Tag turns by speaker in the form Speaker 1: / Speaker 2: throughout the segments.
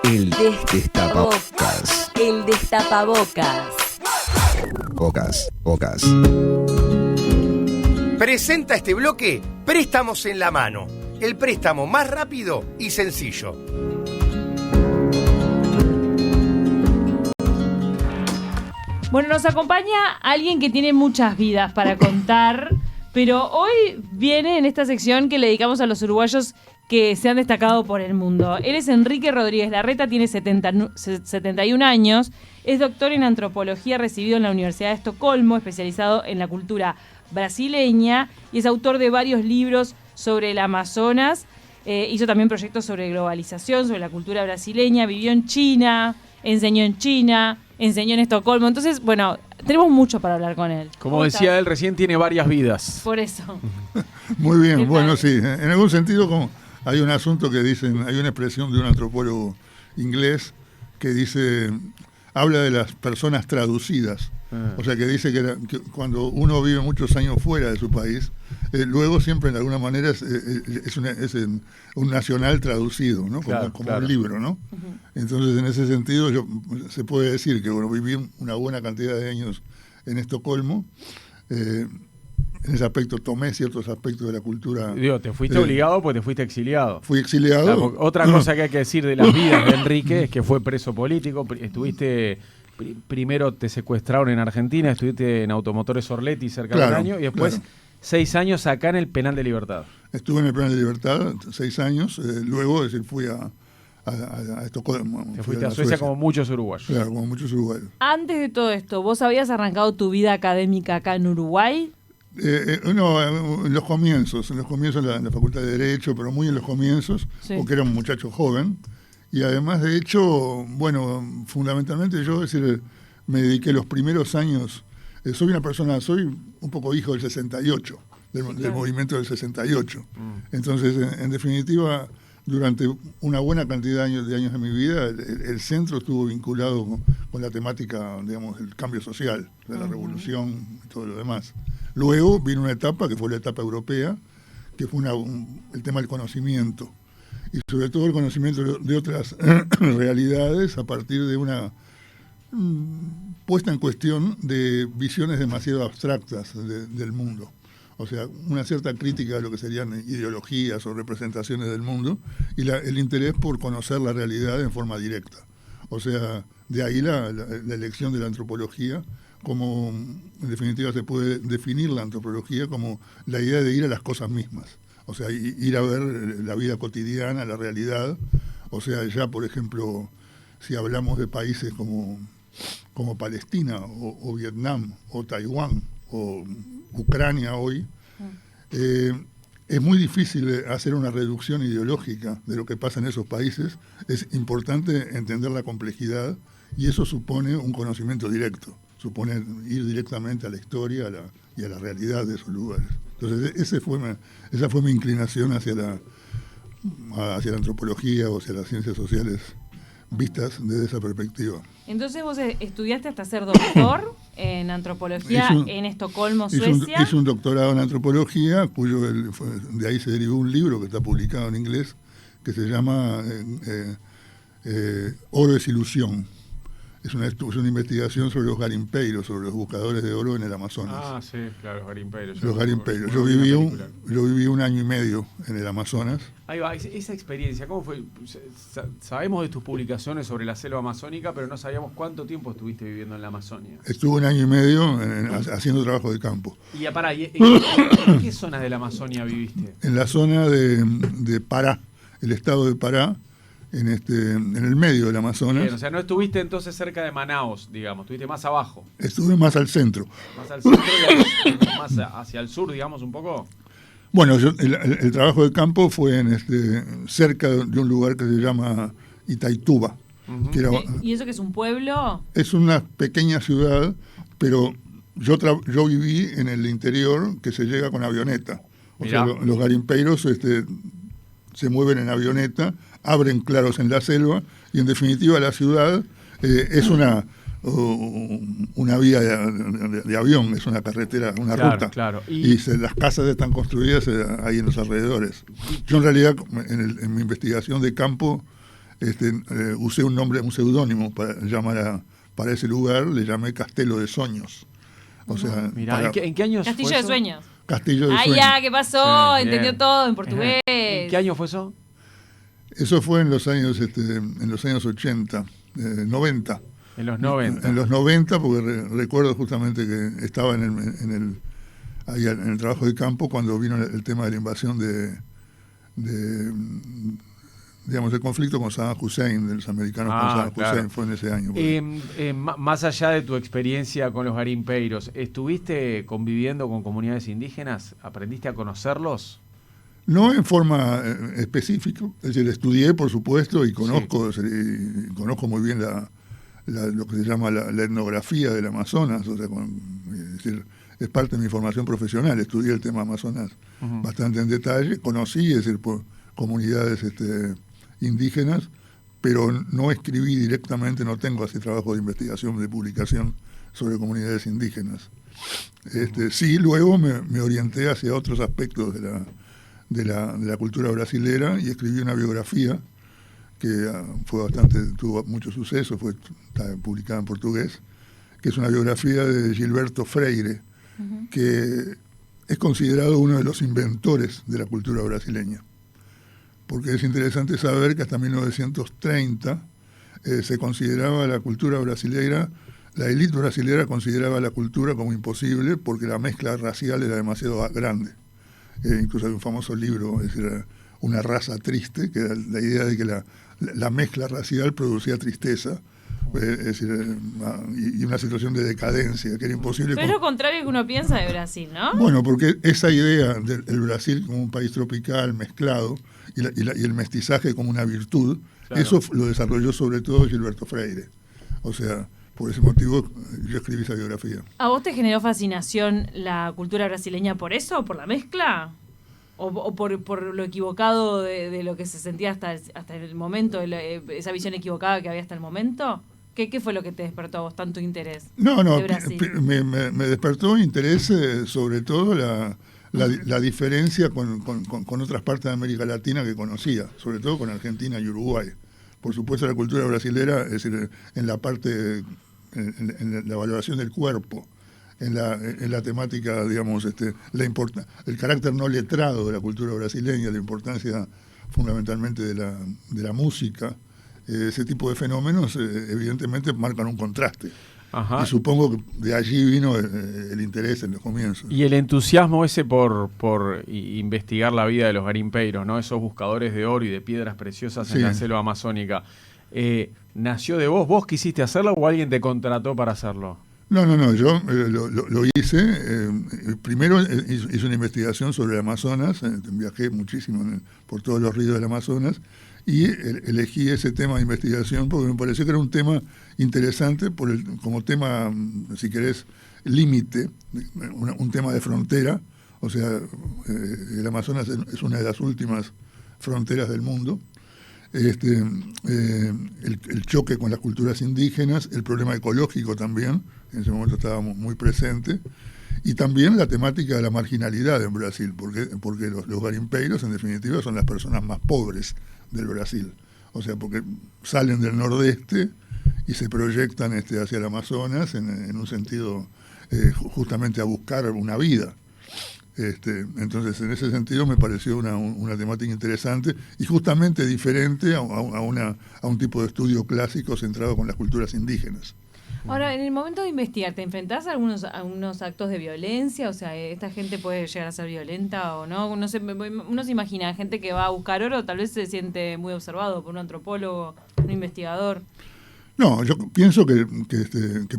Speaker 1: El Destapabocas.
Speaker 2: El Destapabocas.
Speaker 1: Bocas.
Speaker 3: Presenta este bloque Préstamos en la Mano. El préstamo más rápido y sencillo.
Speaker 4: Bueno, nos acompaña alguien que tiene muchas vidas para contar, pero hoy viene en esta sección que le dedicamos a los uruguayos que se han destacado por el mundo. Él es Enrique Rodríguez Larreta, tiene 71 años, es doctor en antropología recibido en la Universidad de Estocolmo, especializado en la cultura brasileña y es autor de varios libros sobre el Amazonas. Hizo también proyectos sobre globalización, sobre la cultura brasileña, vivió en China, enseñó en Estocolmo. Entonces, bueno, tenemos mucho para hablar con él.
Speaker 5: Como decía él recién, tiene varias vidas.
Speaker 4: Por eso.
Speaker 6: Muy bien, bueno, sí. En algún sentido, como hay un asunto que dicen, hay una expresión de un antropólogo inglés que dice, habla de las personas traducidas. O sea, que dice que cuando uno vive muchos años fuera de su país, luego siempre de alguna manera es un nacional traducido, ¿no? Como un libro, ¿no? Uh-huh. Entonces, en ese sentido, se puede decir que viví una buena cantidad de años en Estocolmo. En ese aspecto tomé ciertos aspectos de la cultura.
Speaker 5: Digo, te fuiste obligado porque te fuiste exiliado.
Speaker 6: Fui exiliado.
Speaker 5: Otra cosa que hay que decir de las vidas de Enrique es que fue preso político. Estuviste... Primero te secuestraron en Argentina, estuviste en Automotores Orletti cerca de un año y después 6 años acá en el Penal de Libertad.
Speaker 6: Estuve en el Penal de Libertad 6 años, luego fui a Estocolmo.
Speaker 5: Te fuiste a Suecia como muchos uruguayos.
Speaker 6: Claro, como muchos uruguayos.
Speaker 4: Antes de todo esto, ¿vos habías arrancado tu vida académica acá en Uruguay?
Speaker 6: No, en los comienzos en la Facultad de Derecho, pero muy en los comienzos, sí. Porque era un muchacho joven. Y además, de hecho, bueno, fundamentalmente yo, me dediqué los primeros años, soy un poco hijo del 68, del movimiento del 68. Entonces, en definitiva, durante una buena cantidad de años de mi vida, el centro estuvo vinculado con la temática, digamos, del cambio social, de la revolución y todo lo demás. Luego vino una etapa, que fue la etapa europea, que fue el tema del conocimiento. Y sobre todo el conocimiento de otras realidades a partir de una puesta en cuestión de visiones demasiado abstractas del mundo. O sea, una cierta crítica a lo que serían ideologías o representaciones del mundo y el interés por conocer la realidad en forma directa. O sea, de ahí la elección de la antropología, como en definitiva se puede definir la antropología como la idea de ir a las cosas mismas. O sea, ir a ver la vida cotidiana, la realidad. O sea, ya, por ejemplo, si hablamos de países como Palestina o Vietnam o Taiwán o Ucrania hoy, es muy difícil hacer una reducción ideológica de lo que pasa en esos países. Es importante entender la complejidad y eso supone un conocimiento directo. Supone ir directamente a la historia y a la realidad de esos lugares. Entonces, esa fue mi inclinación hacia la antropología o hacia las ciencias sociales vistas desde esa perspectiva.
Speaker 4: Entonces, vos estudiaste hasta ser doctor en antropología en Estocolmo, Suecia.
Speaker 6: Hice un doctorado en antropología, de ahí se derivó un libro que está publicado en inglés, que se llama Oro es ilusión. Es una investigación sobre los garimpeiros, sobre los buscadores de oro en el Amazonas.
Speaker 5: Ah, sí, claro, los garimpeiros.
Speaker 6: Los garimpeiros. Yo viví 1 año y medio en el Amazonas.
Speaker 5: Ahí va, esa experiencia, ¿cómo fue? Sabemos de tus publicaciones sobre la selva amazónica, pero no sabíamos cuánto tiempo estuviste viviendo en la Amazonia.
Speaker 6: Estuve 1 año y medio haciendo trabajo de campo.
Speaker 5: ¿Y en qué zona de la Amazonia viviste?
Speaker 6: En la zona de Pará, el estado de Pará, en el medio del Amazonas.
Speaker 5: Bien, o sea, no estuviste entonces cerca de Manaos, digamos, estuviste más abajo.
Speaker 6: Estuve más al centro.
Speaker 5: Más al centro y más hacia el sur, digamos, un poco.
Speaker 6: Bueno, el trabajo de campo fue cerca de un lugar que se llama Itaituba.
Speaker 5: Uh-huh.
Speaker 4: ¿Y eso que es un pueblo?
Speaker 6: Es una pequeña ciudad, pero yo viví en el interior, que se llega con avioneta. O sea, los garimpeiros se mueven en avioneta, abren claros en la selva y en definitiva la ciudad es una vía de avión, es una carretera, una ruta.
Speaker 5: Claro.
Speaker 6: Y las casas están construidas ahí en los alrededores. Yo en realidad en mi investigación de campo usé un seudónimo para ese lugar, le llamé Castelo de Sueños. O sea,
Speaker 5: Mirá, ¿en qué años
Speaker 4: Castillo
Speaker 5: fue
Speaker 4: de
Speaker 5: eso?
Speaker 4: Sueños.
Speaker 6: Castillo de
Speaker 4: Ay,
Speaker 6: Sueños.
Speaker 4: ya, ¿qué pasó?
Speaker 5: Sí,
Speaker 4: Entendió
Speaker 5: bien.
Speaker 4: todo en portugués.
Speaker 5: ¿En qué año fue eso?
Speaker 6: Eso fue en los años 80, 90.
Speaker 5: En los 90.
Speaker 6: En los 90, porque recuerdo justamente que estaba ahí en el trabajo de campo cuando vino el tema de la invasión digamos, el conflicto con Saddam Hussein, de los americanos con Saddam Hussein, fue en ese año.
Speaker 5: Más allá de tu experiencia con los garimpeiros, ¿estuviste conviviendo con comunidades indígenas? ¿Aprendiste a conocerlos?
Speaker 6: No en forma específica, es decir, estudié, por supuesto, y conozco muy bien lo que se llama la etnografía del Amazonas, o sea, es decir, es parte de mi formación profesional, estudié el tema Amazonas bastante en detalle, conocí, es decir, por comunidades indígenas, pero no escribí directamente, no tengo así trabajo de investigación, de publicación sobre comunidades indígenas. Sí, luego me orienté hacia otros aspectos de la cultura brasilera y escribí una biografía que tuvo mucho suceso, está publicada en portugués, que es una biografía de Gilberto Freire, que es considerado uno de los inventores de la cultura brasileña. Porque es interesante saber que hasta 1930 se consideraba la cultura brasileira, la élite brasileña consideraba la cultura como imposible porque la mezcla racial era demasiado grande. Incluso hay un famoso libro, es decir, Una raza triste, que era la idea de que la mezcla racial producía tristeza, es decir, y una situación de decadencia, que era imposible.
Speaker 4: Pero es lo contrario que uno piensa de Brasil, ¿no?
Speaker 6: Bueno, porque esa idea del Brasil como un país tropical, mezclado, y el mestizaje como una virtud, claro, eso lo desarrolló sobre todo Gilberto Freire. O sea, por ese motivo yo escribí esa biografía.
Speaker 4: ¿A vos te generó fascinación la cultura brasileña por eso, por la mezcla? ¿O por lo equivocado de lo que se sentía hasta el momento, esa visión equivocada que había hasta el momento? ¿Qué fue lo que te despertó a vos tanto interés?
Speaker 6: No,
Speaker 4: de Brasil?
Speaker 6: Me despertó interés sobre todo la diferencia con otras partes de América Latina que conocía, sobre todo con Argentina y Uruguay. Por supuesto, la cultura brasilera, es decir, en la parte, en la valoración del cuerpo, en la temática, digamos, el carácter no letrado de la cultura brasileña, la importancia fundamentalmente de la música, ese tipo de fenómenos evidentemente marcan un contraste. Ajá. Y supongo que de allí vino el interés en los comienzos.
Speaker 5: Y el entusiasmo ese por investigar la vida de los garimpeiros, ¿no? Esos buscadores de oro y de piedras preciosas en la selva amazónica. ¿Nació de vos? ¿Vos quisiste hacerlo o alguien te contrató para hacerlo?
Speaker 6: No, yo lo hice. Primero hice una investigación sobre el Amazonas, viajé muchísimo por todos los ríos del Amazonas y elegí ese tema de investigación porque me pareció que era un tema interesante como tema, si querés, límite, un tema de frontera. O sea, el Amazonas es una de las últimas fronteras del mundo. El choque con las culturas indígenas, el problema ecológico también, en ese momento estaba muy presente, y también la temática de la marginalidad en Brasil, porque los garimpeiros en definitiva son las personas más pobres del Brasil, o sea, porque salen del nordeste y se proyectan hacia el Amazonas en un sentido justamente a buscar una vida. Entonces, en ese sentido me pareció una temática interesante y justamente diferente a un tipo de estudio clásico centrado con las culturas indígenas.
Speaker 4: Ahora, en el momento de investigar, ¿te enfrentás a algunos actos de violencia? O sea, ¿esta gente puede llegar a ser violenta o no? No sé, uno se imagina gente que va a buscar oro, tal vez se siente muy observado por un antropólogo, un investigador.
Speaker 6: No, yo pienso que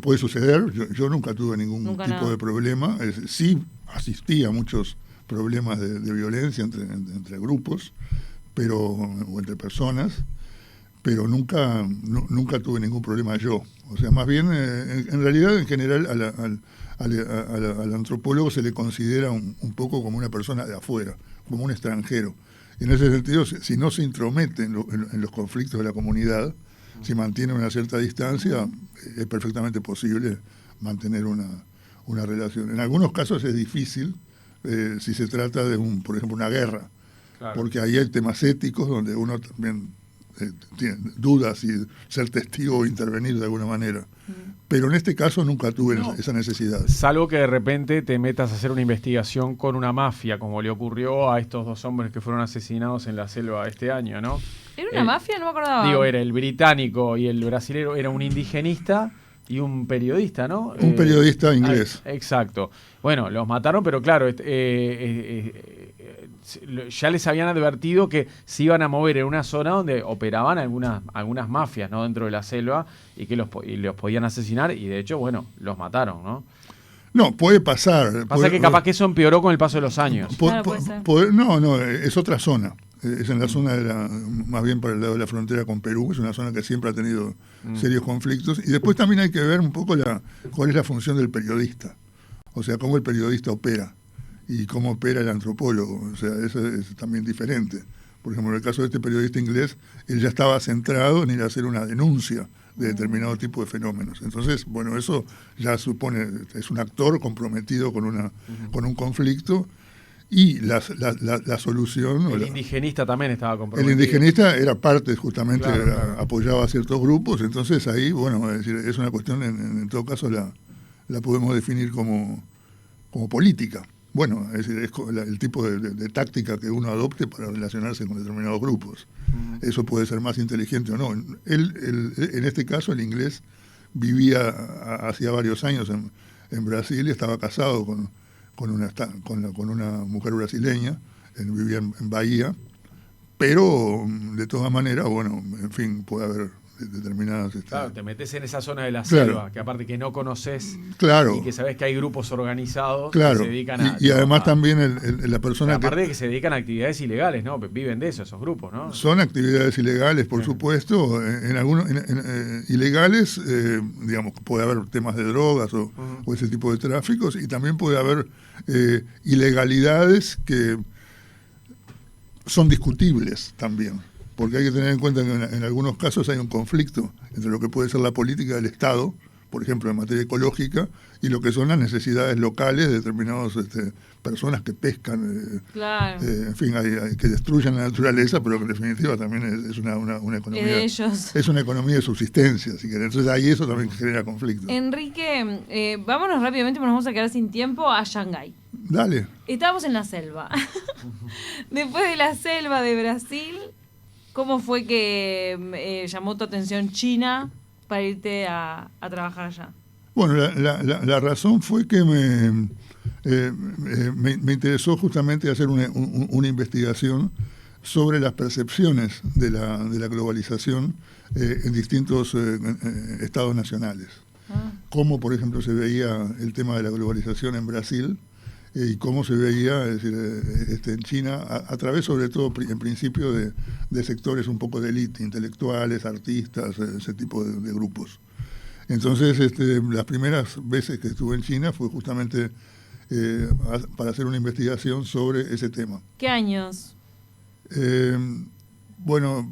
Speaker 6: puede suceder. Yo nunca tuve ningún tipo de problema. Sí asistí a muchos problemas de violencia entre grupos, o entre personas, pero nunca tuve ningún problema yo. O sea, más bien, en realidad, en general, al antropólogo se le considera un poco como una persona de afuera, como un extranjero. Y en ese sentido, si no se intromete en los conflictos de la comunidad, si mantiene una cierta distancia, es perfectamente posible mantener una relación. En algunos casos es difícil si se trata de, por ejemplo, una guerra, claro, porque ahí hay temas éticos donde uno también tienen dudas y ser testigo o intervenir de alguna manera. Pero en este caso nunca tuve esa necesidad.
Speaker 5: Salvo que de repente te metas a hacer una investigación con una mafia, como le ocurrió a estos 2 hombres que fueron asesinados en la selva este año, ¿no?
Speaker 4: ¿Era una mafia? No me acordaba.
Speaker 5: Digo, era el británico y el brasilero, era un indigenista y un periodista, ¿no?
Speaker 6: Un periodista inglés.
Speaker 5: Exacto. Bueno, los mataron, pero claro, ya les habían advertido que se iban a mover en una zona donde operaban algunas mafias, ¿no? Dentro de la selva y que los podían asesinar y de hecho, bueno, los mataron, ¿no?
Speaker 6: No, puede pasar.
Speaker 5: Pasa que capaz que eso empeoró con el paso de los años.
Speaker 6: No, es otra zona. Es en la zona más bien para el lado de la frontera con Perú, es una zona que siempre ha tenido serios conflictos. Y después también hay que ver un poco cuál es la función del periodista. O sea, cómo el periodista opera y cómo opera el antropólogo. O sea, eso es también diferente. Por ejemplo, en el caso de este periodista inglés, él ya estaba centrado en ir a hacer una denuncia de determinado tipo de fenómenos. Entonces, bueno, eso ya supone, es un actor comprometido con un conflicto. Y la solución...
Speaker 5: El indigenista también estaba comprometido.
Speaker 6: El indigenista era parte, justamente,
Speaker 5: claro.
Speaker 6: apoyaba a ciertos grupos, entonces ahí, bueno, es decir, es una cuestión, en todo caso la podemos definir como política. Bueno, es decir, es el tipo de táctica que uno adopte para relacionarse con determinados grupos. Eso puede ser más inteligente o no. En este caso, el inglés vivía hacía varios años en Brasil y estaba casado con una mujer brasileña, vivía en Bahía, pero de todas maneras, bueno, en fin, puede haber determinadas...
Speaker 5: Claro, te metes en esa zona de la
Speaker 6: claro.
Speaker 5: selva, que aparte que no conoces,
Speaker 6: claro.
Speaker 5: y que sabes que hay grupos organizados
Speaker 6: claro.
Speaker 5: que se dedican a...
Speaker 6: Y además también la persona
Speaker 5: aparte de que se dedican a actividades ilegales, ¿no? Viven de eso, esos grupos, ¿no?
Speaker 6: Son actividades ilegales, por supuesto, en algunos ilegales, digamos, puede haber temas de drogas o ese tipo de tráficos, y también puede haber ilegalidades que son discutibles también. Porque hay que tener en cuenta que en algunos casos hay un conflicto entre lo que puede ser la política del Estado, por ejemplo, en materia ecológica, y lo que son las necesidades locales de determinadas personas que pescan,
Speaker 4: claro.
Speaker 6: En fin, hay que destruyen la naturaleza, pero que en definitiva también es una economía.
Speaker 4: De ellos.
Speaker 6: Es una economía de subsistencia, si querés. Entonces ahí eso también genera conflicto.
Speaker 4: Enrique, vámonos rápidamente, porque nos vamos a quedar sin tiempo, a Shanghái.
Speaker 6: Dale.
Speaker 4: Estábamos en la selva. Después de la selva de Brasil, ¿cómo fue que llamó tu atención China para irte a trabajar allá?
Speaker 6: Bueno, la razón fue que me interesó justamente hacer una investigación sobre las percepciones de la globalización en distintos estados nacionales. Cómo, por ejemplo, se veía el tema de la globalización en Brasil y cómo se veía, es decir, en China, a través sobre todo, en principio, de sectores un poco de élite, intelectuales, artistas, ese tipo de grupos. Entonces, las primeras veces que estuve en China fue justamente para hacer una investigación sobre ese tema.
Speaker 4: ¿Qué años?
Speaker 6: Bueno,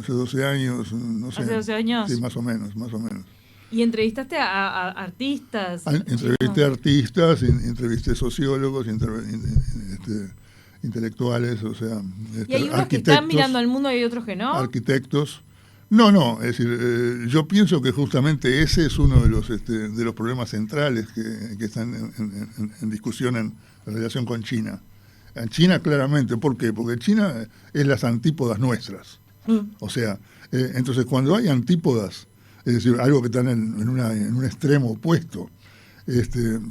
Speaker 6: hace 12 años, no sé.
Speaker 4: ¿Hace 12 años?
Speaker 6: Sí, más o menos.
Speaker 4: ¿Y entrevistaste a artistas?
Speaker 6: Entrevisté artistas, entrevisté sociólogos, intelectuales, o sea...
Speaker 4: ¿Y hay unos que están mirando al mundo y hay otros que no?
Speaker 6: Arquitectos. No, es decir, yo pienso que justamente ese es uno de los problemas centrales que están en discusión en relación con China. En China, claramente, ¿por qué? Porque China es las antípodas nuestras. O sea, entonces cuando hay antípodas, es decir, algo que están en un extremo opuesto.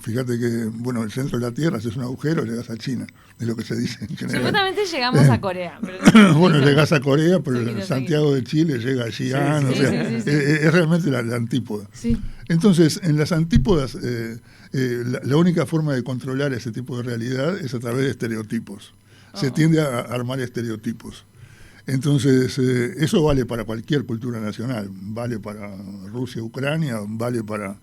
Speaker 6: Fíjate que, bueno, el centro de la Tierra, si es un agujero, llegas a China, es lo que se dice en general.
Speaker 4: Supuestamente llegamos a Corea. Pero
Speaker 6: bueno, llegas a Corea, pero Santiago de Chile llega a Xi'an, es realmente la antípoda.
Speaker 4: Sí.
Speaker 6: Entonces, en las antípodas, la única forma de controlar ese tipo de realidad es a través de estereotipos. Se tiende a armar estereotipos. Entonces, eso vale para cualquier cultura nacional, vale para Rusia, Ucrania, vale para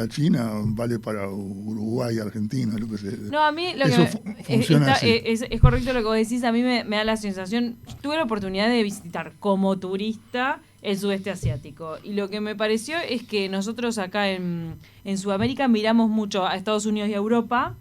Speaker 6: China, vale para Uruguay, Argentina, lo que sea.
Speaker 4: No, a mí lo
Speaker 6: eso funciona así.
Speaker 4: Es correcto lo que vos decís, a mí me da la sensación, tuve la oportunidad de visitar como turista el sudeste asiático, y lo que me pareció es que nosotros acá en Sudamérica miramos mucho a Estados Unidos y a Europa,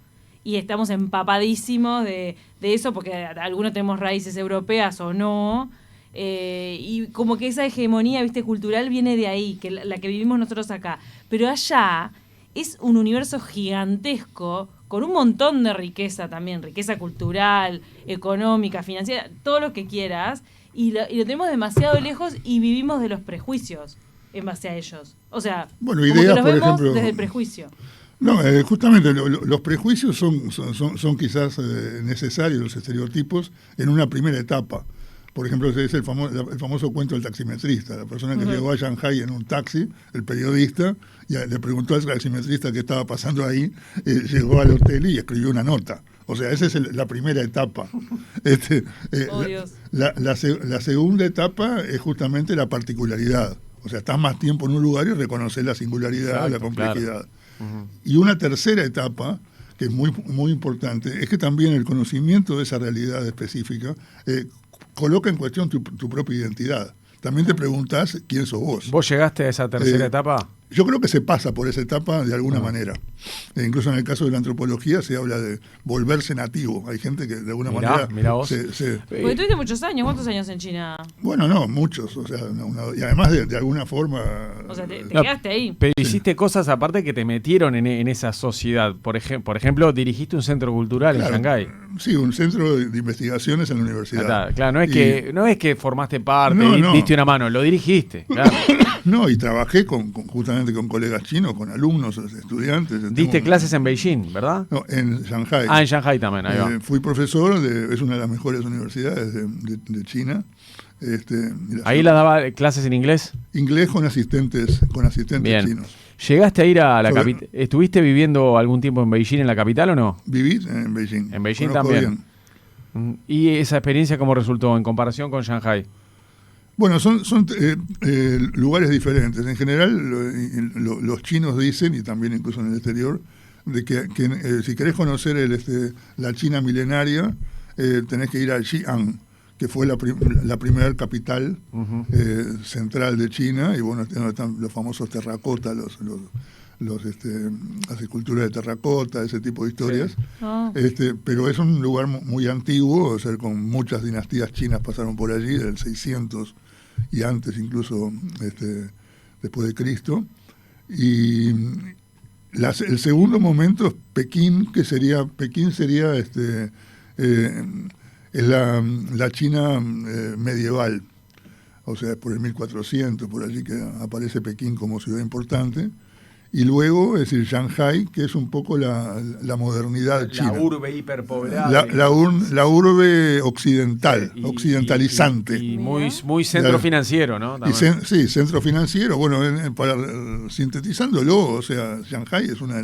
Speaker 4: y estamos empapadísimos de eso, porque algunos tenemos raíces europeas o no, y como que esa hegemonía, viste, cultural viene de ahí, que la que vivimos nosotros acá. Pero allá es un universo gigantesco con un montón de riqueza también, riqueza cultural, económica, financiera, todo lo que quieras, y lo tenemos demasiado lejos y vivimos de los prejuicios en base a ellos. O sea,
Speaker 6: bueno,
Speaker 4: como
Speaker 6: ideas,
Speaker 4: que los
Speaker 6: por
Speaker 4: vemos
Speaker 6: ejemplo,
Speaker 4: desde el prejuicio.
Speaker 6: No, justamente los prejuicios son quizás necesarios, los estereotipos, en una primera etapa. Por ejemplo, es el famoso cuento del taximetrista, la persona que llegó a Shanghái en un taxi, el periodista, y le preguntó al taximetrista qué estaba pasando ahí, llegó al hotel y escribió una nota. O sea, esa es la primera etapa. La segunda etapa es justamente la particularidad. O sea, estás más tiempo en un lugar y reconoces la singularidad, exacto, la complejidad. Claro. Y una tercera etapa, que es muy, muy importante, es que también el conocimiento de esa realidad específica coloca en cuestión tu propia identidad. También te preguntás quién sos vos.
Speaker 5: ¿Vos llegaste a esa tercera etapa?
Speaker 6: Yo creo que se pasa por esa etapa de alguna manera. Incluso en el caso de la antropología se habla de volverse nativo. Hay gente que de alguna manera...
Speaker 5: Mirá vos.
Speaker 4: Porque tuviste muchos años. ¿Cuántos años en China?
Speaker 6: Bueno, no, muchos. O sea, y además de alguna forma...
Speaker 4: O sea, te quedaste ahí.
Speaker 5: Pero hiciste cosas aparte que te metieron en esa sociedad. Por ejemplo, dirigiste un centro cultural, claro, en Shanghái.
Speaker 6: Sí, un centro de investigaciones en la universidad.
Speaker 5: Claro, no es que formaste parte, diste una mano, lo dirigiste. Claro.
Speaker 6: No, y trabajé justamente con colegas chinos, con alumnos, estudiantes.
Speaker 5: Diste clases en Beijing, ¿verdad?
Speaker 6: No, en Shanghái.
Speaker 5: En Shanghái también, ahí va.
Speaker 6: Fui profesor, es una de las mejores universidades de China.
Speaker 5: ¿Ahí la daba clases en inglés?
Speaker 6: Inglés con asistentes
Speaker 5: bien,
Speaker 6: chinos.
Speaker 5: ¿Llegaste a ir a la capital? ¿Estuviste viviendo algún tiempo en Beijing, en la capital, o no?
Speaker 6: Viví en Beijing.
Speaker 5: En Beijing también. Bien. ¿Y esa experiencia cómo resultó en comparación con Shanghái?
Speaker 6: Bueno, son lugares diferentes. En general, los chinos dicen, y también incluso en el exterior, de que si querés conocer la China milenaria, tenés que ir a Xi'an, que fue la primera capital central de China, y bueno, están los famosos terracotas, las esculturas de terracota, ese tipo de historias. Sí. Pero es un lugar muy antiguo, o sea, con muchas dinastías chinas pasaron por allí, del 600 y antes incluso después de Cristo. Y el segundo momento es Pekín, Pekín sería es la China medieval, o sea, por el 1400, por allí que aparece Pekín como ciudad importante. Y luego, es decir, Shanghái, que es un poco la modernidad china.
Speaker 5: La urbe hiperpoblada.
Speaker 6: La urbe occidental, occidentalizante.
Speaker 5: Y muy centro financiero, ¿no?
Speaker 6: Sí, centro financiero. Bueno, sintetizándolo, o sea, Shanghái es una de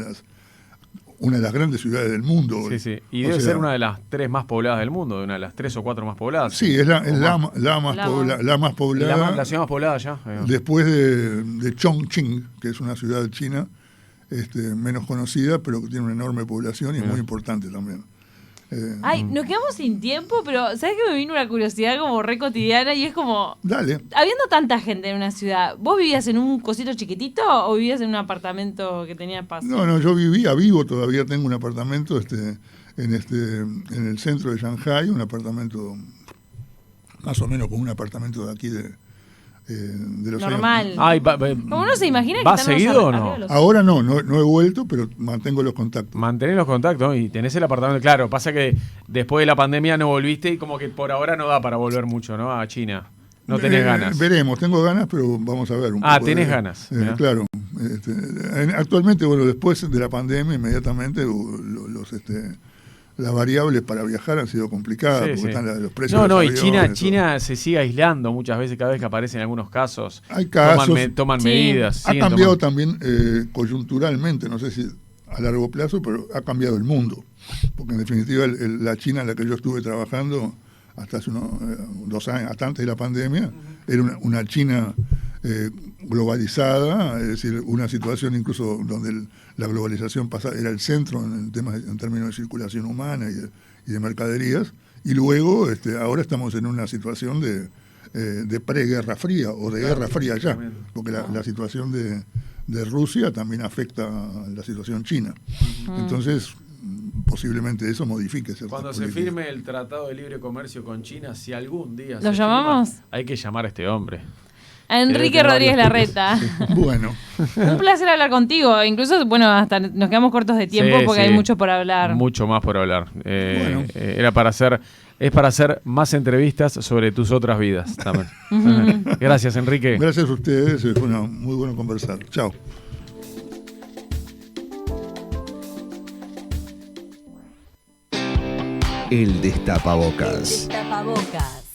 Speaker 6: las grandes ciudades del mundo.
Speaker 5: Sí, sí. Y debe ser una de las 3 más pobladas del mundo, de una de las 3 o 4 más pobladas.
Speaker 6: Sí, es la más poblada.
Speaker 5: La ciudad más poblada ya.
Speaker 6: Después de Chongqing, que es una ciudad china menos conocida, pero que tiene una enorme población y es muy importante también.
Speaker 4: Nos quedamos sin tiempo, pero ¿sabes que me vino una curiosidad como re cotidiana? Y es como,
Speaker 6: dale, habiendo
Speaker 4: tanta gente en una ciudad, ¿vos vivías en un cosito chiquitito o vivías en un apartamento que tenía espacio?
Speaker 6: No, yo vivo todavía, tengo un apartamento en el centro de Shanghái, un apartamento más o menos como un apartamento de aquí de los
Speaker 4: normal. Como uno se imagina que
Speaker 5: ¿vas seguido o no?
Speaker 6: Ahora no he vuelto, pero mantengo los contactos.
Speaker 5: Mantenés los contactos y tenés el apartamento. Claro, pasa que después de la pandemia no volviste y como que por ahora no da para volver mucho, ¿no? A China. No tenés ganas.
Speaker 6: Veremos, tengo ganas, pero vamos a ver un poco.
Speaker 5: Tenés ganas.
Speaker 6: Claro. Actualmente, bueno, después de la pandemia, inmediatamente las variables para viajar han sido complicadas, porque están los precios de los aviones,
Speaker 5: China se sigue aislando muchas veces, cada vez que aparecen algunos casos.
Speaker 6: Hay casos.
Speaker 5: Toman medidas.
Speaker 6: Ha cambiado también coyunturalmente, no sé si a largo plazo, pero ha cambiado el mundo. Porque en definitiva la China en la que yo estuve trabajando hasta hace unos 2 años, hasta antes de la pandemia, era una China globalizada, es decir, una situación incluso donde la globalización era el centro en términos de circulación humana y de mercaderías, y luego ahora estamos en una situación de preguerra fría o de guerra fría ya, porque la situación de Rusia también afecta a la situación china. Entonces, posiblemente eso modifique ciertas
Speaker 5: Cuando se
Speaker 6: políticas.
Speaker 5: firme el Tratado de Libre Comercio con China, si algún día
Speaker 4: ¿Lo llamamos?
Speaker 5: hay que llamar a este hombre.
Speaker 4: A Enrique Rodríguez Larreta.
Speaker 6: Bueno,
Speaker 4: Un placer hablar contigo. Incluso, bueno, hasta nos quedamos cortos de tiempo
Speaker 5: Sí,
Speaker 4: porque
Speaker 5: sí.
Speaker 4: hay mucho por hablar.
Speaker 5: Mucho más por hablar.
Speaker 6: Bueno.
Speaker 5: Es para hacer más entrevistas sobre tus otras vidas también. Gracias, Enrique.
Speaker 6: gracias a ustedes, fue muy bueno conversar. Chao.
Speaker 1: El Destapabocas.
Speaker 2: Tapabocas.